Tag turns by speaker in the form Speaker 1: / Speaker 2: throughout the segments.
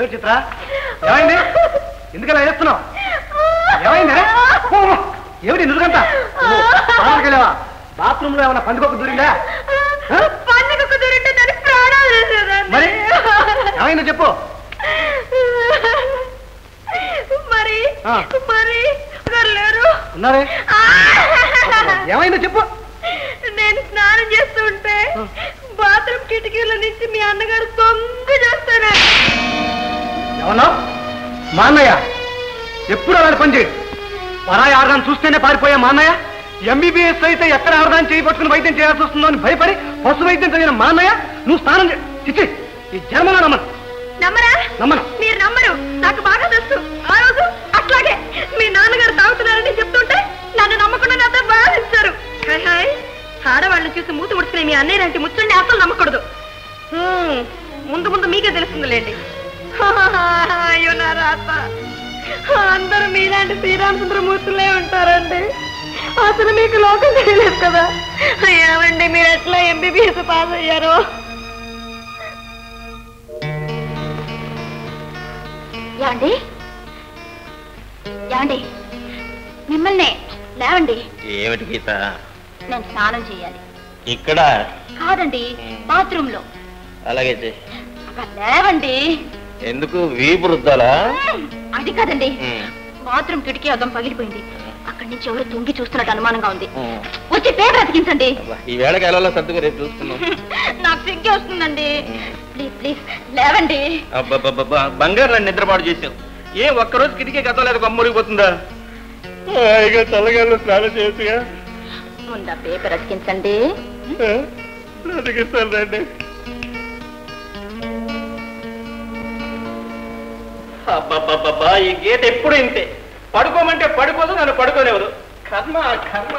Speaker 1: ఏమిటి చిత్ర ఏమైంది ఎందుకలా చేస్తున్నావు ఏమైంది ఏమిటి ఎందుకంత వెళ్ళావా బాత్రూమ్ లో ఏమన్నా పండుగకు దూరిందా మరి ఏమైందో చెప్పు
Speaker 2: మరి మరి లేరు
Speaker 1: ఉన్నారే ఏమైందో చెప్పు
Speaker 2: నేను స్నానం చేస్తుంటే బాత్రూమ్ కిటికీల నుంచి మీ అన్నగారు దొంగ చేస్తారా
Speaker 1: ఏమన్నా మా అన్నయ్య ఎప్పుడు అలాంటి పని చేయడు పరాయి ఆడదాన్ని చూస్తేనే పారిపోయా మా అన్నయ్య ఎంబీబీఎస్ అయితే ఎక్కడ ఆడదాన్ని చేయి పట్టుకుని వైద్యం చేయాల్సి వస్తుందో అని భయపడి పశు వైద్యం చదివిన మా అన్నయ్య నువ్వు స్నానం చిచ్చి ఈ జన్మలో నమ్మను నమ్మను
Speaker 2: మీరు నమ్మరు నాకు బాగా తెలుసు ఆ రోజు అట్లాగే మీ నాన్నగారు తాగుతున్నారని చెప్తుంటే నన్ను నమ్మకుండా నాతో బాధించారు ఆడవాళ్ళని చూసి మూతి ముడుచుకునే మీ అన్నయ్య లాంటి ముచ్చండి అసలు నమ్మకూడదు ముందు ముందు మీకే తెలుస్తుందిలేండి అయ్యో నా రాత అందరూ మీలాంటి శ్రీరామచంద్రమూర్తులే ఉంటారండి అసలు మీకు లోకం తెలియలేదు కదా ఏమండి మీరు ఎట్లా ఎంబీబీఎస్ పాస్ అయ్యారో యాండి యాండి మిమ్మల్ని లేవండి
Speaker 3: ఏమిటి గీత
Speaker 2: నేను స్నానం చేయాలి
Speaker 3: ఇక్కడ
Speaker 2: కాదండి బాత్రూమ్ లో
Speaker 3: అలాగే
Speaker 2: లేవండి
Speaker 3: ఎందుకు వీపు రుద్దాలా
Speaker 2: అది కాదండి బాత్రూమ్ కిటికీ అద్దం పగిలిపోయింది అక్కడి నుంచి ఎవరు తొంగి చూస్తున్నట్టు అనుమానంగా ఉంది వచ్చి పేపర్ అతికించండి
Speaker 3: ఈ వేళకి ఎలా సర్దుకు రేపు చూస్తున్నాం
Speaker 2: నాకు సిగ్గే వస్తుందండి ప్లీజ్ ప్లీజ్ లేవండి
Speaker 3: బంగారు నన్ను నిద్రపాటు చేసావు ఒక్కరోజు కిటికీ గతం లేదు కమ్మూరిపోతుందా చల్లగాల్లో స్నానం చేయొచ్చుగా
Speaker 2: ముందా పేపర్ అతికించండి
Speaker 3: అతికిస్తాను రండి అబ్బాబ్బాబ్బా ఈ గీత ఎప్పుడు ఇంతే పడుకోమంటే పడుకోదు నన్ను పడుకోలేవదు కర్మ కర్మ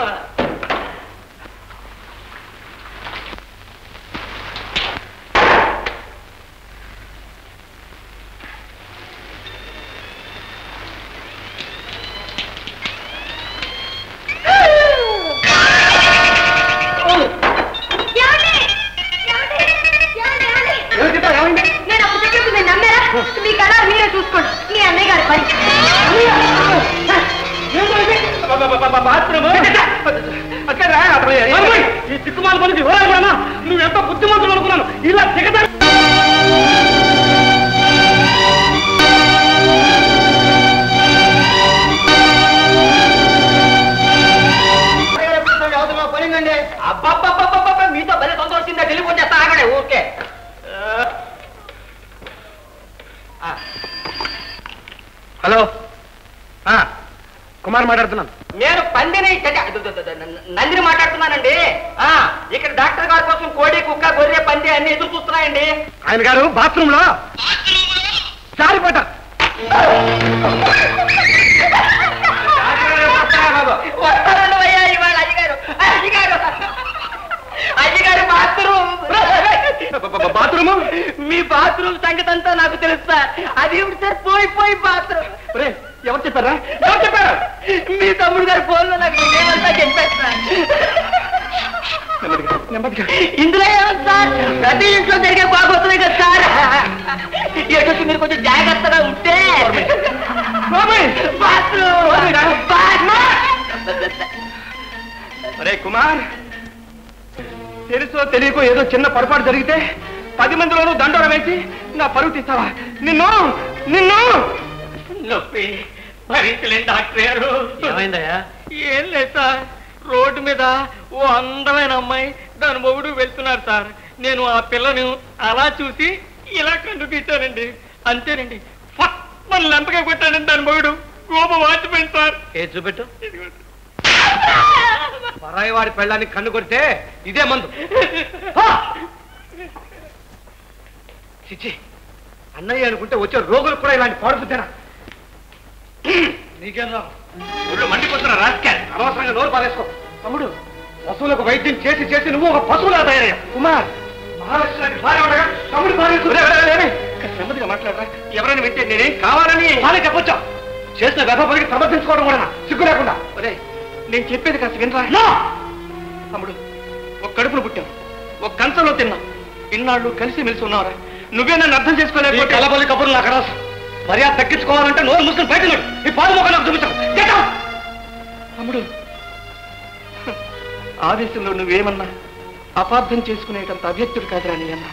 Speaker 2: మీ కళ మీరే చూసుకోండి మీ అన్నయ్య గారి పని
Speaker 1: ఈ సిక్కుమాల పనికి నువ్వు ఎంత బుద్ధిమంతులు అనుకున్నాను ఇలా దిగదా
Speaker 3: పనిందండి అబ్బాబ్బాబ్బా మీతో భలే సంతోషిందా టెలిఫోన్ చేస్తా ఆగడే ఓకే
Speaker 1: హలో కుమార్ మాట్లాడుతున్నాను
Speaker 3: నేను పందిని నందిని మాట్లాడుతున్నానండి ఇక్కడ డాక్టర్ గారి కోసం కోడి కుక్క గొర్రె పంది అన్ని ఎదురు చూస్తున్నాయండి
Speaker 1: ఆయన గారు బాత్రూమ్ లో జారిపడ్డ
Speaker 3: వస్తారండి అయ్యా ఇవాళ అయ్యగారు అయ్యగారు అయ్యగారు బాత్రూమ్ మీ బాత్రూమ్ సంగతి అంతా నాకు తెలుస్తా అది సార్ పోయి బాత్రూమ్
Speaker 1: ఎవరు చెప్పారా ఎవరు చెప్పారు
Speaker 3: మీ తమ్ముడు గారి ఫోన్ లో నాకు ఏమంతా చెప్పేస్తా ఇందులో ఏమన్నా సార్ ప్రతి ఇంట్లో జరిగే బాగోతుంది కదా సార్ ఎటు మీరు కొంచెం జాగ్రత్తగా ఉంటే
Speaker 1: అరే కుమార్ తెలుసో తెలియకో ఏదో చిన్న పొరపాటు జరిగితే 10 మందిలోనూ దండోర వేసి నా పరువు తీస్తావా నిన్ను నిన్ను
Speaker 3: నొప్పి భరించలేని డాక్టర్ గారు
Speaker 1: ఏమైందయ్యా
Speaker 3: ఏం లేదు సార్ రోడ్డు మీద ఓ అందమైన అమ్మాయి దాని మొగుడు వెళ్తున్నారు సార్ నేను ఆ పిల్లను అలా చూసి ఇలా కండు తీశానండి అంతేనండి మన లంపగా కొట్టానండి దాని మొగుడు కోపం వాచిపోయింది సార్
Speaker 1: ఏ చూపెట్టు పరాయి వాడి పెళ్ళాన్ని కన్ను కొడితే ఇదే మందు చిచ్చి అన్నయ్య అనుకుంటే వచ్చే రోగులు కూడా ఇలాంటి పాడుతుంటేనా నీకేం రా ఊళ్ళో మండిపోతున్నా రాజకీయ అనవసరంగా నోరు పారేసుకో తమ్ముడు పశువులకు వైద్యం చేసి చేసి నువ్వు ఒక పశువులా తయారయ్యా కుమార్ మహాలక్ష్మి భార్య ఉండగా తమ్ముడు భార్య నెమ్మదిగా మాట్లాడరా ఎవరైనా వింటే నేనేం కావాలని భార్య చెప్పొచ్చా చేసిన గర్భపడికి సమర్థించుకోవడం కూడా సిగ్గు లేకుండా ఒరే నేను చెప్పేది కాస్త వినరా తమ్ముడు ఒక కడుపును పుట్టాం ఒక కంచంలో తిన్నాం ఇన్నాళ్ళు కలిసి మెలిసి ఉన్నారా
Speaker 3: నువ్వే నన్ను అర్థం చేసుకోలేదు.
Speaker 1: కలబలి కబుర్లు నాకు రాసు. మర్యాద తగ్గించుకోవాలంటే నోరు మూసుకుని బయట ఈ పాలు మొక్క నాకు చూపించు.
Speaker 3: తమ్ముడు, ఆవేశంలో నువ్వేమన్నా అపార్థం చేసుకునేటంత అభ్యర్థుడు కాదురా నీ అన్న.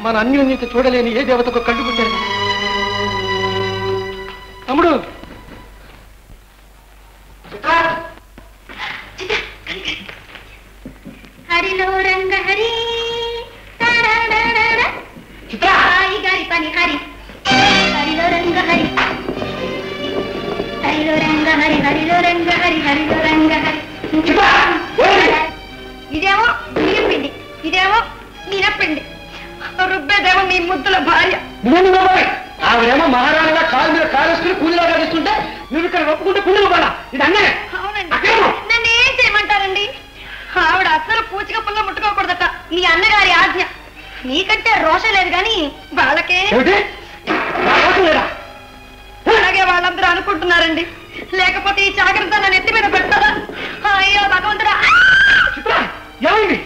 Speaker 3: మన అన్యోన్యత చూడలేని ఏ దేవతకు కళ్ళు పుట్టారు. తమ్ముడు,
Speaker 2: హరిలో రంగ హరి గారి పని హరి హరిలో రంగ హరి హరిలో రంగ హరి హరిలో రంగ హరి హరిలో రంగ హరి. ఇదేమో బియ్యపిండి, ఇదేమో మినపిండి, రుబ్బేదేమో మీ ముద్దుల భార్య.
Speaker 1: ఆవిడేమో మహారాణిగా కాలు మీద కాలేసుకుని కూలీలా కనిపిస్తుంటే నువ్వు ఇక్కడ ఒప్పుకుంటే కూలీలు పడా. ఇది అన్నే.
Speaker 2: అవునండి, నన్ను ఏం చేయమంటారండి? ఆవిడ అస్సలు పూచిక పుల్ల ముట్టుకోకూడదట, నీ అన్నగారి ఆజ్ఞ. నీకంటే రోషం లేదు కానీ వాళ్ళకే. అలాగే వాళ్ళందరూ అనుకుంటున్నారండి. లేకపోతే ఈ జాగ్రత్త నన్ను ఎత్తి మీద పెడతారా? అయ్యో భగవంతుడా,
Speaker 1: ఏమైంది?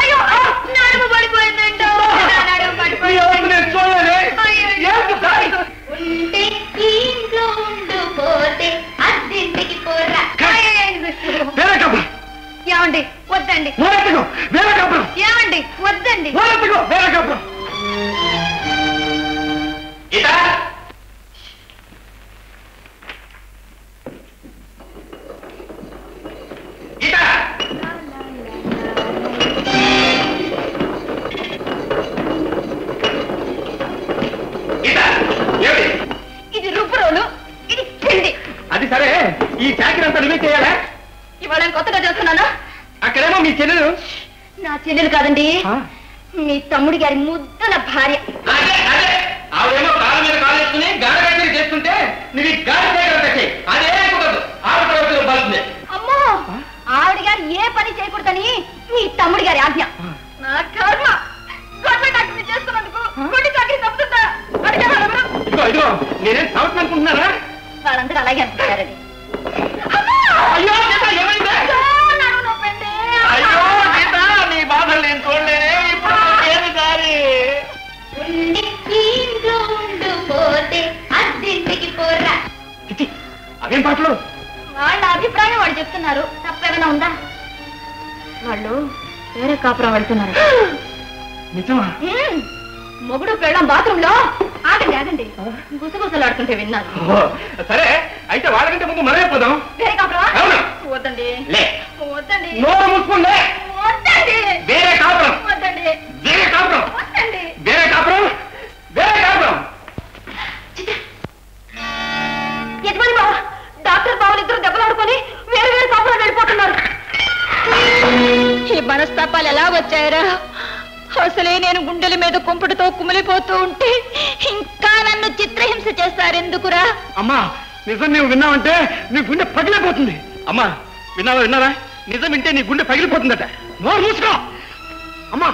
Speaker 2: అయ్యో నడుము పడిపోయిందండి. నడుము పడిపోయింది. ఉంటే ఇంట్లో ఉండిపోతే అద్దెంటికి పోరా. ఏమండి వద్దండి, ఏమండి వద్దండి. ఇది రుబ్బురోలు, ఇది పిండి.
Speaker 3: అది సరే, ఈ చాకరీ అంతా నువ్వే చేయాలా?
Speaker 2: ఇవాళ కొత్తగా చేస్తున్నానా?
Speaker 3: అక్కడేమో మీ చెల్లెలు.
Speaker 2: నా చెల్లెలు కాదండి, మీ తమ్ముడి గారి ముద్దల భార్య.
Speaker 3: ఆవిడేమో కాళ్ళ మీద కాలు వేసుకుని గాడగాడి చేస్తుంటే నువ్వు ఈ గాడి చేయగలిగితే అదే కుదరదు. ఆవిడ బలుతుంది.
Speaker 2: అమ్మో, ఆవిడ గారు ఏ పని చేయకూడదని మీ తమ్ముడి గారి ఆజ్ఞ. నా కర్మ, గవర్నమెంట్ చేస్తున్నందుకు గుడి చాకరీ తప్పుతుందా?
Speaker 3: ఇదిగో నేనేం సంవత్సరం అనుకుంటున్నారా?
Speaker 2: వాళ్ళందరూ అలాగే అనుకుంటారని.
Speaker 3: అయ్యో ఏమైంది? అయ్యో గీత, నీ బాధలు నేను చూడలేనే. ఇప్పుడు ఏమి దారి?
Speaker 2: ఇంట్లో ఉండిపోతే అద్దెంటికి పోరా.
Speaker 3: అవేం పాటలు?
Speaker 2: వాళ్ళ అభిప్రాయం వాళ్ళు చెప్తున్నారు, తప్పేమైనా ఉందా? వాళ్ళు వేరే కాపురం వెళ్తున్నారు.
Speaker 3: నిజమా?
Speaker 2: మొగుడు పెళ్ళం బాత్రూమ్ లో ఆగండి గుసగుసలాడుతుంటే విన్నాను.
Speaker 3: సరే, అయితే వాళ్ళకంటే ముందు మనమే పోదాం.
Speaker 2: వేరే కాపురం వద్దండి, వద్దండి,
Speaker 3: నోరు మూసుకుందే.
Speaker 2: వద్దండి,
Speaker 3: వేరే కాపురం
Speaker 2: వద్దండి,
Speaker 3: వేరే కాపురం
Speaker 2: వద్దండి,
Speaker 3: వేరే కాపురం వేరే కాపురం.
Speaker 2: యజమాని బావ, డాక్టర్ బావలు ఇద్దరు దెబ్బలాడుకొని వేరే వేరే కాపురం వెళ్ళిపోతున్నారు. ఈ మనస్తాపాలు ఎలా వచ్చాయరా? అసలే నేను గుండెల మీద కుంపటితో కుమిలిపోతూ ఉంటే ఇంకా నన్ను చిత్రహింస చేస్తారెందుకురా?
Speaker 1: అమ్మా, నిజం నువ్వు విన్నావంటే నీ గుండె పగిలిపోతుంది.
Speaker 3: అమ్మా, విన్నారా? నిజం వింటే నీ గుండె పగిలిపోతుందట.
Speaker 1: నోరు మూసుకో. అమ్మా,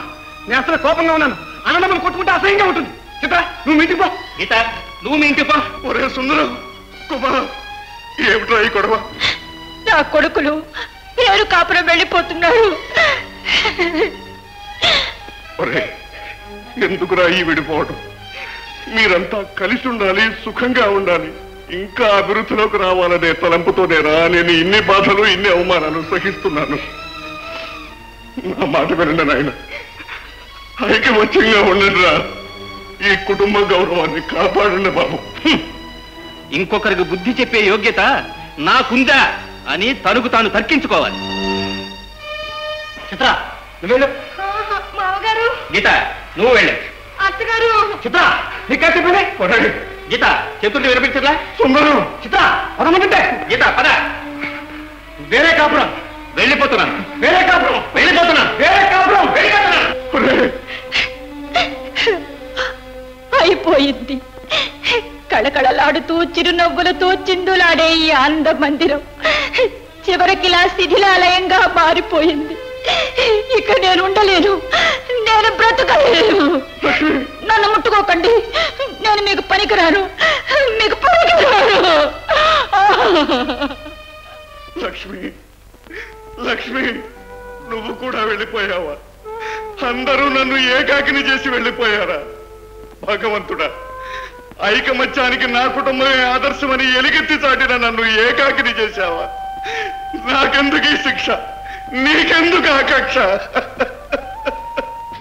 Speaker 1: నేను అసలు కోపంగా ఉన్నాను. అన్నదమ్మని కొట్టుకుంటే అసహ్యంగా ఉంటుంది. చిత్ర, నువ్వు మీ ఇంటికి పో.
Speaker 3: గీత, నువ్వు మీ ఇంటికి పో.
Speaker 1: ఒరే సుందరం, కుమార్, ఏమిట్రా ఈ గొడవ?
Speaker 2: నా కొడుకులు పేరు కాపురం వెళ్ళిపోతున్నారు.
Speaker 4: ఒరే, ఎందుకురా ఈ విడిపోవడం? మీరంతా కలిసి ఉండాలి, సుఖంగా ఉండాలి, ఇంకా అభివృద్ధిలోకి రావాలనే తలంపుతోనేరా నేను ఇన్ని బాధలు, ఇన్ని అవమానాలు సహిస్తున్నాను. నా మాట వినండి నాయన, ఐకమత్యంగా ఉండండి రా. ఈ కుటుంబ గౌరవాన్ని కాపాడండి బాబు.
Speaker 3: ఇంకొకరికి బుద్ధి చెప్పే యోగ్యత నాకుందా అని తనకు తాను తర్కించుకోవాలి. చిత్ర, నువ్వు వెళ్ళు.
Speaker 2: మామగారు,
Speaker 3: గీత, నువ్వు వెళ్ళు.
Speaker 2: అత్తగారు,
Speaker 3: చిత్ర, నీకా చెప్పింది. గీత, చెప్తుంటే వినిపించట్లా?
Speaker 1: సుందరం,
Speaker 3: చిత్ర, పదమంటే. గీత, పద. వేరే కాపురం వెళ్ళిపోతున్నాను. వేరే కాపురం వెళ్ళిపోతున్నాను. వేరే కాపురం వెళ్ళిపోతున్నాను.
Speaker 2: అయిపోయింది. కళకళలాడుతూ చిరునవ్వులతో చిందులాడే ఈ ఆనంద మందిరం చివరికిలా శిథిలాలయంగా మారిపోయింది. ఇక నేను ఉండలేను, నేను బ్రతకలేను. నన్ను ముట్టుకోకండి, నేను మీకు పనికిరాను, మీకు పనికిరాను.
Speaker 4: లక్ష్మి, లక్ష్మి, నువ్వు కూడా వెళ్ళిపోయావా? అందరూ నన్ను ఏకాకిని చేసి వెళ్ళిపోయారా? భగవంతుడా, ఐకమత్యానికి నా కుటుంబమే ఆదర్శమని ఎలుగెత్తి చాటిన నన్ను ఏకాకిని చేశావా? నాకెందుకు ఈ శిక్ష? నీకెందుకు ఆ కక్ష?